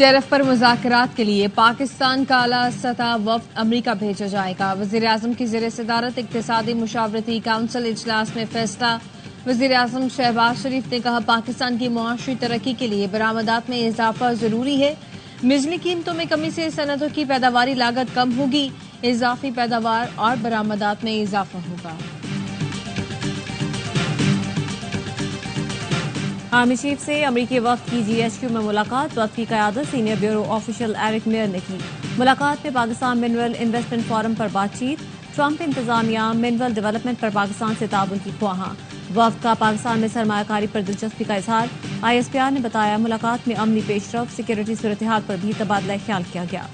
Tariff پر مذاکرات کے لیے پاکستان کا اعلیٰ سطح وفد امریکہ بھیجا جائے گا۔ وزیر اعظم کی زیر صدارت اقتصادی مشاورتی کونسل اجلاس میں فیصلہ۔ وزیر اعظم شہباز شریف نے کہا پاکستان کی معاشی ترقی کے لیے برآمدات میں اضافہ ضروری ہے۔ بجلی قیمتوں میں کمی سے صنعتوں کی پیداواری لاگت کم ہوگی، اضافی پیداوار اور برآمدات میں اضافہ ہوگا۔ آرمی چیف سے امریکی وفد کی جی ایچ کیو میں ملاقات۔ وفد کی قیادت senior bureau official Eric Meyer نے کی۔ ملاقات میں پاکستان منرل انویسٹمنٹ فورم پر بات چیت۔ ٹرمپ انتظامیہ منرل ڈیولپمنٹ پر پاکستان سے تعاون کی خواہاں۔ وفد کا پاکستان میں سرمایہ کاری پر دلچسپی کا اظہار۔ آئی ایس پی آر نے بتایا ملاقات میں عملی پیش رفت، سیکورٹی صورتحال پر بھی تبادلہ خیال کیا گیا۔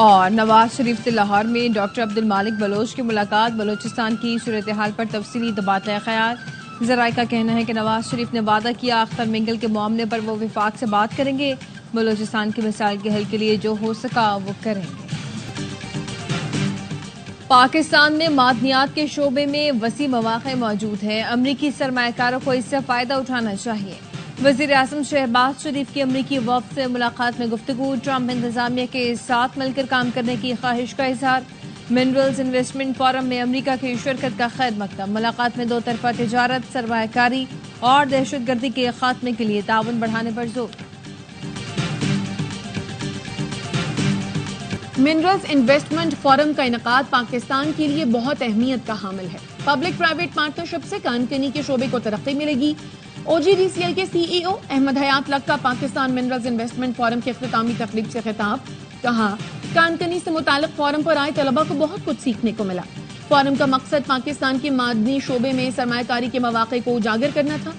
اور نواز شریف سے لاہور میں ڈاکٹر عبد المالک بلوچ کی ملاقات۔ بلوچستان کی صورتحال پر تفصیلی تبادلہ خیال۔ ذرائع کا کہنا ہے کہ نواز شریف نے وعدہ کیا اختر منگل کے معاملے پر وہ وفاق سے بات کریں گے، بلوچستان کے مسائل کے حل کے لیے جو ہو سکا وہ کریں گے۔ پاکستان میں معدنیات کے شعبے میں وسیع مواقع موجود ہیں، امریکی سرمایہ کاروں کو اس سے فائدہ اٹھانا چاہیے۔ وزیر اعظم شہباز شریف کی امریکی وفد سے ملاقات میں گفتگو۔ ٹرمپ انتظامیہ کے ساتھ مل کر کام کرنے کی خواہش کا اظہار۔ منرلز انویسٹمنٹ فورم میں امریکہ کی شرکت کا خیر مقدم۔ ملاقات میں دو طرفہ تجارت، سرمایہ کاری اور دہشت گردی کے خاتمے کے لیے تعاون بڑھانے پر زور۔ منرلز انویسٹمنٹ فورم کا انعقاد پاکستان کے لیے بہت اہمیت کا حامل ہے۔ پبلک پرائیویٹ پارٹنرشپ سے کان کنی کے شعبے کو ترقی ملے گی۔ او جی ڈی سی ایل کے سی ای او احمد حیات لک کا پاکستان منرلز انویسٹمنٹ فورم کے اختتامی تقریب سے خطاب۔ کہا کان کنی سے متعلق فورم پر آئے طلباء کو بہت کچھ سیکھنے کو ملا۔ فورم کا مقصد پاکستان کے معدنی شعبے میں سرمایہ کاری کے مواقع کو اجاگر کرنا تھا۔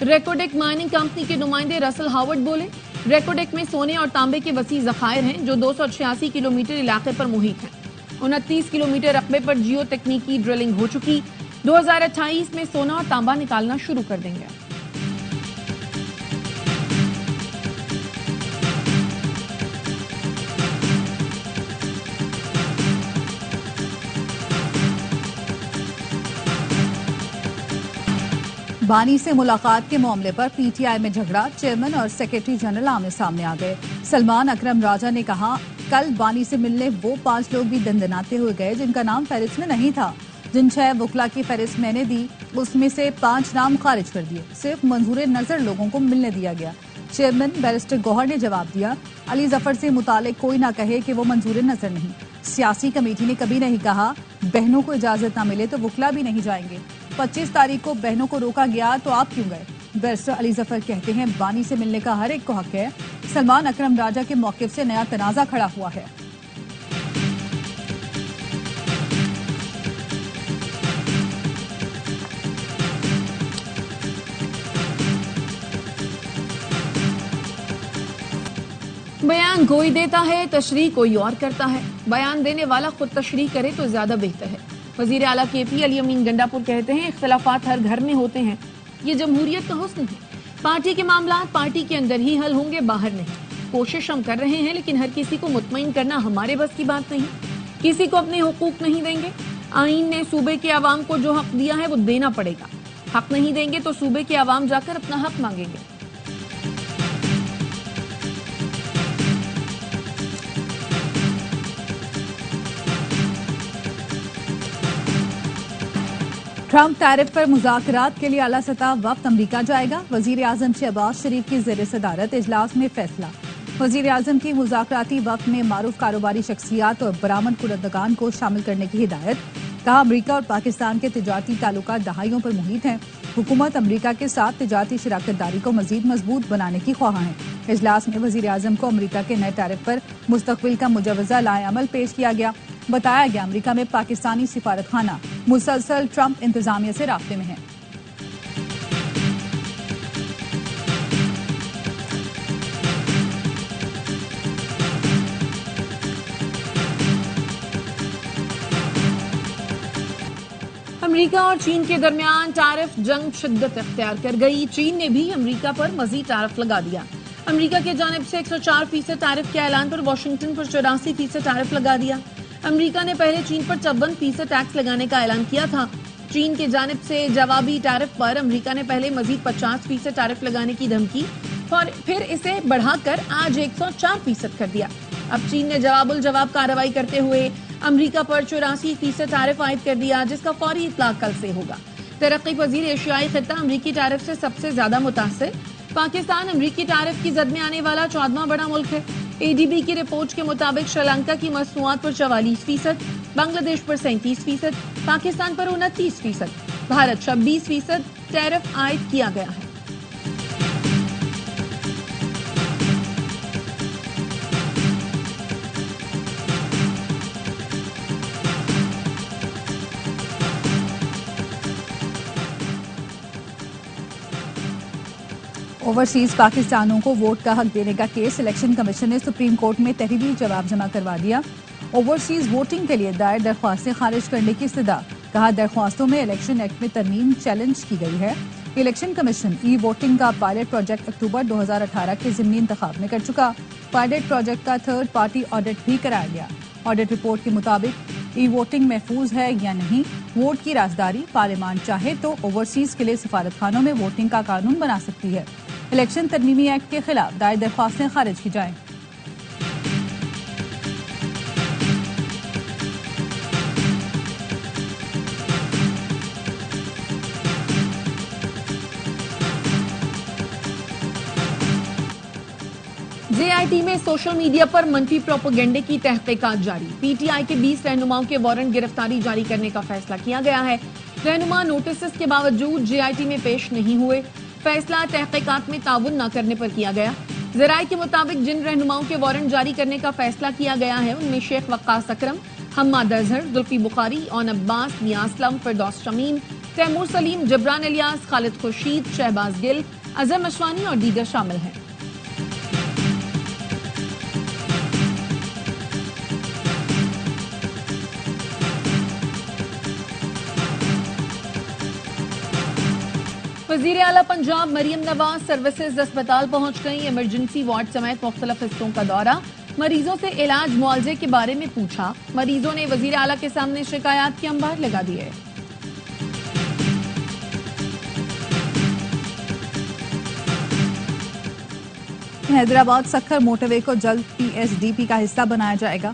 ریکوڈیک مائننگ کمپنی کے نمائندے رسل ہاورڈ بولے ریکوڈیک میں سونے اور تانبے کے وسیع ذخائر ہیں جو 286 کلومیٹر علاقے پر محیط ہیں۔ 29 کلومیٹر رقبے پر جیو تکنیکی ڈرلنگ ہو چکی۔ 2028 میں سونا اور تانبا نکالنا شروع کر دیں گے۔ بانی سے ملاقات کے معاملے پر پی ٹی آئی میں جھگڑا، چیئرمین اور سیکرٹری جنرل آمنے سامنے آ گئے۔ سلمان اکرم راجہ نے کہا کل بانی سے ملنے وہ 5 لوگ بھی دندناتے ہوئے گئے جن کا نام فہرست میں نہیں تھا۔ جن 6 وکلاء کی فہرست میں نے دی اس میں سے 5 نام خارج کر دیے، صرف منظور نظر لوگوں کو ملنے دیا گیا۔ چیئرمین بیرسٹر گوہر نے جواب دیا علی ظفر سے متعلق کوئی نہ کہے کہ وہ منظور نظر نہیں۔ سیاسی کمیٹی نے کبھی نہیں کہا بہنوں کو اجازت نہ ملے تو وکلاء بھی نہیں جائیں گے۔ 25 تاریخ کو بہنوں کو روکا گیا تو آپ کیوں گئے؟ بیرسٹر علی ظفر کہتے ہیں بانی سے ملنے کا ہر ایک کو حق ہے۔ سلمان اکرم راجہ کے موقف سے نیا تنازع کھڑا ہوا ہے۔ بیان کوئی دیتا ہے، تشریح کوئی اور کرتا ہے۔ بیان دینے والا خود تشریح کرے تو زیادہ بہتر ہے۔ وزیر اعلیٰ کے پی علی امین گنڈاپور کہتے ہیں اختلافات ہر گھر میں ہوتے ہیں، یہ جمہوریت کا حسن ہے۔ پارٹی کے معاملات پارٹی کے اندر ہی حل ہوں گے، باہر نہیں۔ کوشش ہم کر رہے ہیں لیکن ہر کسی کو مطمئن کرنا ہمارے بس کی بات نہیں۔ کسی کو اپنے حقوق نہیں دیں گے۔ آئین نے صوبے کے عوام کو جو حق دیا ہے وہ دینا پڑے گا۔ حق نہیں دیں گے تو صوبے کے عوام جا کر اپنا حق مانگیں گے۔ ٹرمپ ٹیرف پر مذاکرات کے لیے اعلیٰ سطح وفد امریکہ جائے گا، وزیر اعظم شہباز شریف کی زیر صدارت اجلاس میں فیصلہ۔ وزیر اعظم کی مذاکراتی وفد میں معروف کاروباری شخصیات اور برآمد کنندگان کو شامل کرنے کی ہدایت۔ کہا امریکہ اور پاکستان کے تجارتی تعلقات دہائیوں پر محیط ہیں، حکومت امریکہ کے ساتھ تجارتی شراکت داری کو مزید مضبوط بنانے کی خواہاں ہے۔ اجلاس میں وزیر اعظم کو امریکہ کے نئے ٹیرف پر مستقبل کا مجوزہ لائحہ عمل پیش کیا گیا۔ بتایا گیا امریکہ میں پاکستانی سفارت خانہ مسلسل ٹرمپ انتظامیہ سے رابطے میں ہے۔ امریکہ اور چین کے درمیان ٹیرف جنگ شدت اختیار کر گئی۔ چین نے بھی امریکہ پر مزید ٹیرف لگا دیا۔ امریکہ کی جانب سے 104% ٹیرف کے اعلان پر واشنگٹن پر 84% ٹیرف لگا دیا۔ امریکہ نے پہلے چین پر 54% ٹیکس لگانے کا اعلان کیا تھا۔ چین کی جانب سے جوابی ٹیرف پر امریکہ نے پہلے مزید 50% ٹیرف لگانے کی دھمکی اور پھر اسے بڑھا کر آج 104% کر دیا۔ اب چین نے جواب الجواب کارروائی کرتے ہوئے امریکہ پر 84% ٹیرف عائد کر دیا، جس کا فوری اطلاق کل سے ہوگا۔ ترقی پذیر ایشیائی خطہ امریکی ٹیرف سے سب سے زیادہ متاثر۔ پاکستان امریکی ٹیرف کی زد میں آنے والا 14واں بڑا ملک ہے۔ اے ڈی بی کی رپورٹ کے مطابق شری لنکا کی مصنوعات پر 44%، بنگلہ دیش پر 37%، پاکستان پر 29%، بھارت 26% ٹیرف عائد کیا گیا ہے۔ اوورسیز پاکستانیوں کو ووٹ کا حق دینے کا کیس الیکشن کمیشن نے سپریم کورٹ میں تحریری جواب جمع کروا دیا۔ اوورسیز ووٹنگ کے لیے دائر درخواستیں خارج کرنے کی استدعا، کہا درخواستوں میں الیکشن ایکٹ میں ترمیم چیلنج کی گئی ہے۔ الیکشن کمیشن ای ووٹنگ کا پائلٹ پروجیکٹ اکتوبر 2018 کے ضمنی انتخاب میں کر چکا۔ پائلٹ پروجیکٹ کا تھرڈ پارٹی آڈٹ بھی کرایا گیا۔ آڈٹ رپورٹ کے مطابق ای ووٹنگ محفوظ ہے یا نہیں، ووٹ کی رازداری پارلیمان چاہے تو اوورسیز کے لیے سفارت خانوں میں ووٹنگ کا قانون بنا سکتی ہے۔ الیکشن ترمیمی ایکٹ کے خلاف دائر درخواستیں خارج کی جائیں۔ جے آئی ٹی میں سوشل میڈیا پر منفی پروپیگنڈے کی تحقیقات جاری۔ پی ٹی آئی کے 20 رہنماؤں کے وارنٹ گرفتاری جاری کرنے کا فیصلہ کیا گیا ہے۔ رہنما نوٹسز کے باوجود جے آئی ٹی میں پیش نہیں ہوئے۔ فیصلہ تحقیقات میں تعاون نہ کرنے پر کیا گیا۔ ذرائع کے مطابق جن رہنماؤں کے وارنٹ جاری کرنے کا فیصلہ کیا گیا ہے ان میں شیخ وقاص اکرم، حماد اظہر، زلفی بخاری، اون عباس، نیاز اسلم، فردوس شمیم، تیمور سلیم، جبران الیاس، خالد خورشید، شہباز گل، اظہر مشوانی اور دیگر شامل ہیں۔ وزیر اعلیٰ پنجاب مریم نواز سروسز اسپتال پہنچ گئیں۔ ایمرجنسی وارڈ سمیت مختلف حصوں کا دورہ، مریضوں سے علاج معالجے کے بارے میں پوچھا۔ مریضوں نے وزیر اعلیٰ کے سامنے شکایات کے انبار لگا دیے۔ حیدرآباد سکھر موٹر وے کو جلد پی ایس ڈی پی کا حصہ بنایا جائے گا۔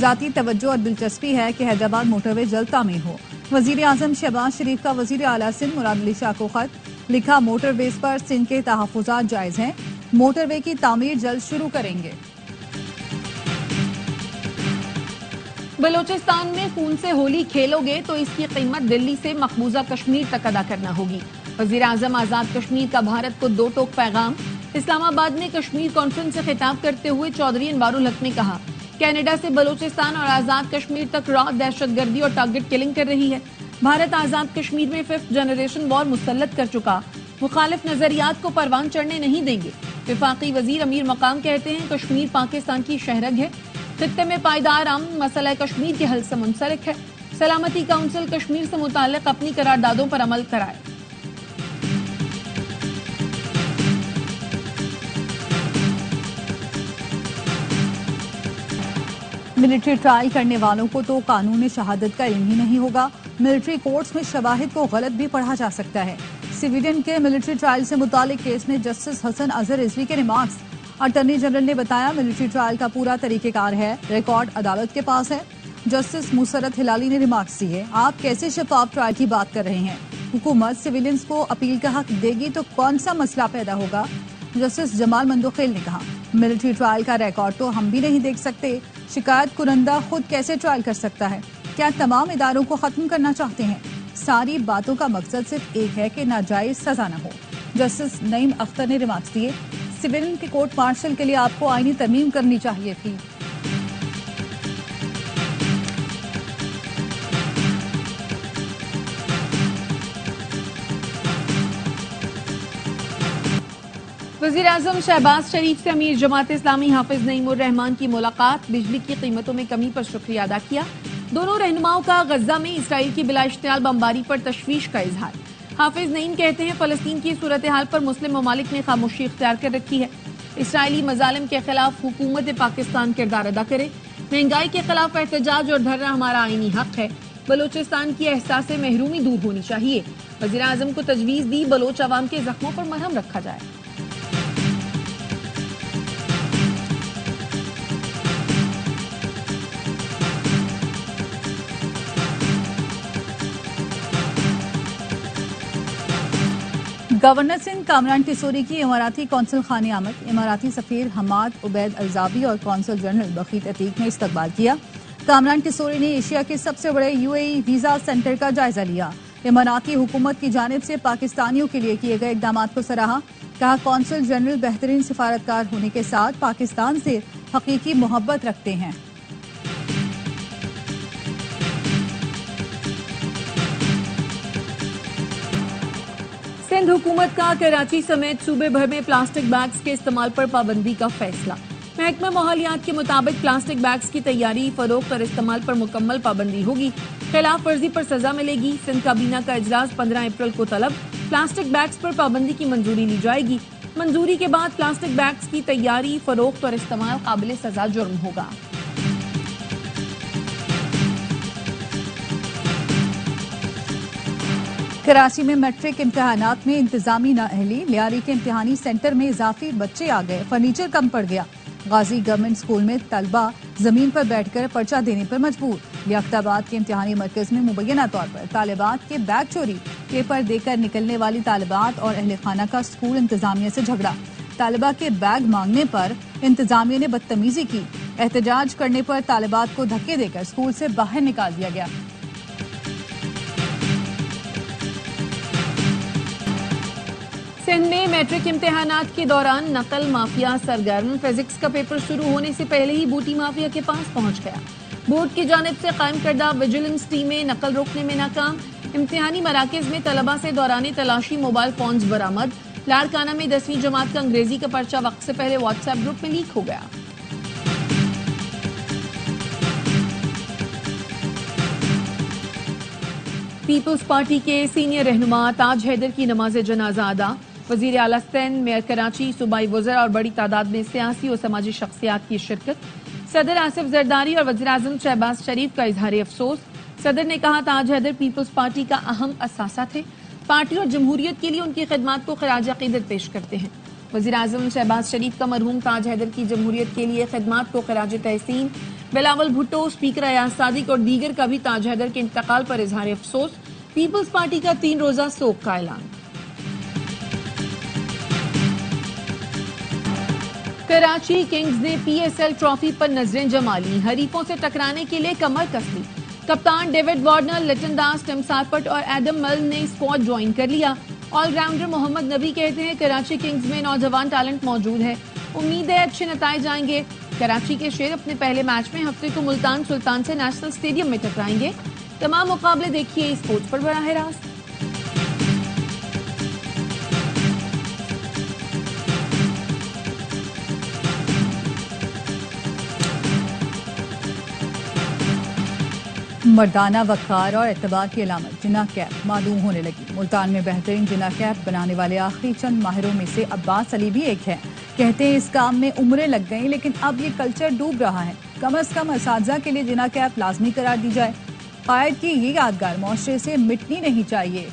ذاتی توجہ اور دلچسپی ہے کہ حیدرآباد موٹر وے جلد تعمیر ہو۔ وزیر اعظم شہباز شریف کا وزیر اعلیٰ سندھ مراد علی شاہ کو خط، لکھا موٹر ویز پر سندھ کے تحفظات جائز ہیں، موٹر وے کی تعمیر جلد شروع کریں گے۔ بلوچستان میں خون سے ہولی کھیلو گے تو اس کی قیمت دلی سے مقبوضہ کشمیر تک ادا کرنا ہوگی۔ وزیر اعظم آزاد کشمیر کا بھارت کو دو ٹوک پیغام۔ اسلام آباد میں کشمیر کانفرنس سے خطاب کرتے ہوئے چودھری انوار الحق نے کہا، کینیڈا سے بلوچستان اور آزاد کشمیر تک را دہشت گردی اور ٹارگٹ کلنگ کر رہی ہے۔ بھارت آزاد کشمیر میں 5th جنریشن وار مسلط کر چکا، مخالف نظریات کو پروان چڑھنے نہیں دیں گے۔ وفاقی وزیر امیر مقام کہتے ہیں کشمیر پاکستان کی شہرگ ہے، خطے میں پائیدار امن مسئلہ کشمیر کے حل سے منسلک ہے۔ سلامتی کونسل کشمیر سے متعلق اپنی قراردادوں پر عمل کرائے۔ ملٹری ٹرائل کرنے والوں کو تو قانون شہادت کا علم ہی نہیں ہوگا۔ ملٹری کورٹس میں شواہد کو غلط بھی پڑھا جا سکتا ہے۔ سویڈن کے ملٹری ٹرائل سے متعلق کیس میں جسٹس حسن اظہر رضوی کے ریمارکس۔ اٹارنی جنرل نے بتایا ملٹری ٹرائل کا پورا طریقہ کار ہے، ریکارڈ عدالت کے پاس ہے۔ جسٹس مسرت ہلالی نے ریمارکس دیے، آپ کیسے شفاف ٹرائل کی بات کر رہے ہیں؟ حکومت سویلینز کو اپیل کا حق دے گی تو کون سا مسئلہ پیدا ہوگا؟ جسٹس جمال مندوخیل نے کہا ملٹری ٹرائل کا ریکارڈ تو ہم بھی نہیں دیکھ سکتے، شکایت کنندہ خود کیسے ٹرائل کر سکتا ہے؟ کیا تمام اداروں کو ختم کرنا چاہتے ہیں؟ ساری باتوں کا مقصد صرف ایک ہے کہ ناجائز سزا نہ ہو۔ جسٹس نعیم اختر نے ریمارکس دیے، سویلین کے کورٹ مارشل کے لیے آپ کو آئینی ترمیم کرنی چاہیے تھی۔ وزیر اعظم شہباز شریف سے امیر جماعت اسلامی حافظ نعیم الرحمان کی ملاقات، بجلی کی قیمتوں میں کمی پر شکریہ ادا کیا۔ دونوں رہنماؤں کا غزہ میں اسرائیل کی بلا اشتعال بمباری پر تشویش کا اظہار۔ حافظ نعیم کہتے ہیں فلسطین کی صورتحال پر مسلم ممالک نے خاموشی اختیار کر رکھی ہے، اسرائیلی مظالم کے خلاف حکومت پاکستان کردار ادا کرے، مہنگائی کے خلاف احتجاج اور دھرنا ہمارا آئینی حق ہے، بلوچستان کی احساس محرومی دور ہونی چاہیے. وزیر اعظم کو تجویز دی بلوچ عوام کے زخموں پر مرہم رکھا جائے. گورنر سندھ کامران ٹیسوری کی اماراتی قونصل خانے آمد. اماراتی سفیر حماد عبید الزابی اور قونصل جنرل بخیت عتیق نے استقبال کیا. کامران ٹیسوری نے ایشیا کے سب سے بڑے UAE ویزا سینٹر کا جائزہ لیا. اماراتی حکومت کی جانب سے پاکستانیوں کے لیے کیے گئے اقدامات کو سراہا. کہا قونصل جنرل بہترین سفارتکار ہونے کے ساتھ پاکستان سے حقیقی محبت رکھتے ہیں. سندھ حکومت کا کراچی سمیت صوبے بھر میں پلاسٹک بیگز کے استعمال پر پابندی کا فیصلہ. محکمہ ماحولیات کے مطابق پلاسٹک بیگز کی تیاری، فروخت اور استعمال پر مکمل پابندی ہوگی. خلاف ورزی پر سزا ملے گی. سندھ کابینہ کا اجلاس 15 اپریل کو طلب. پلاسٹک بیگز پر پابندی کی منظوری لی جائے گی. منظوری کے بعد پلاسٹک بیگز کی تیاری، فروخت اور استعمال قابل سزا جرم ہوگا. کراچی میں میٹرک امتحانات میں انتظامی نااہلی. لیاری کے امتحانی سینٹر میں اضافی بچے آ گئے. فرنیچر کم پڑ گیا. غازی گورنمنٹ اسکول میں طلبہ زمین پر بیٹھ کر پرچہ دینے پر مجبور. لیاقت آباد کے امتحانی مرکز میں مبینہ طور پر طالبات کے بیگ چوری. پیپر دے کر نکلنے والی طالبات اور اہل خانہ کا اسکول انتظامیہ سے جھگڑا. طالبہ کے بیگ مانگنے پر انتظامیہ نے بدتمیزی کی. احتجاج کرنے پر طالبات کو دھکے دے کر اسکول سے باہر نکال دیا گیا. سندھ میں میٹرک امتحانات کے دوران نقل مافیا سرگرم. فزکس کا پیپر شروع ہونے سے پہلے ہی بوٹی مافیا کے پاس پہنچ گیا. بورڈ کی جانب سے قائم کردہ ویجیلنس ٹیمیں نقل روکنے میں ناکام. امتحانی مراکز میں طلبہ سے دوران تلاشی موبائل فونز برآمد. لاڑکانہ میں 10ویں جماعت کا انگریزی کا پرچہ وقت سے پہلے واٹس ایپ گروپ میں لیک ہو گیا. پیپلز پارٹی کے سینئر رہنما تاج حیدر کی نماز جنازہ ادا. وزیر اعلیٰ سندھ، میئر کراچی، صوبائی وزراء اور بڑی تعداد میں سیاسی اور سماجی شخصیات کی شرکت. صدر آصف زرداری اور وزیر اعظم شہباز شریف کا اظہار افسوس. صدر نے کہا تاج حیدر پیپلز پارٹی کا اہم اثاثہ تھے. پارٹی اور جمہوریت کے لیے ان کی خدمات کو خراج عقیدت پیش کرتے ہیں. وزیر اعظم شہباز شریف کا مرحوم تاج حیدر کی جمہوریت کے لیے خدمات کو خراج تحسین. بلاول بھٹو، اسپیکر ایاز صادق اور دیگر کا بھی تاج حیدر کے انتقال پر اظہار افسوس. پیپلز پارٹی کا 3 روزہ سوگ کا اعلان. کراچی کنگز نے PSL ٹرافی پر نظریں جما لی. حریفوں سے ٹکرانے کے لیے کمر کس لی. کپتان ڈیوڈ وارنر، لٹن داس، ٹم سارپٹ اور ایڈم مل نے اسکواڈ جوائن کر لیا. آل راؤنڈر محمد نبی کہتے ہیں کراچی کنگز میں نوجوان ٹیلنٹ موجود ہے. امید ہے اچھے نتائج آئیں گے. کراچی کے شیر اپنے پہلے میچ میں ہفتے کو ملتان سلطان سے نیشنل اسٹیڈیم میں ٹکرائیں گے. تمام مقابلے دیکھیے اسپورٹس پر براہ راست. مردانہ وقار اور اعتبار کی علامت جناح کیپ معلوم ہونے لگی. ملتان میں بہترین جناح کیپ بنانے والے آخری چند ماہروں میں سے عباس علی بھی ایک ہیں. کہتے ہیں اس کام میں عمریں لگ گئیں لیکن اب یہ کلچر ڈوب رہا ہے. کم از کم اساتذہ کے لیے جناح کیپ لازمی قرار دی جائے. قائد کی یہ یادگار معاشرے سے مٹنی نہیں چاہیے.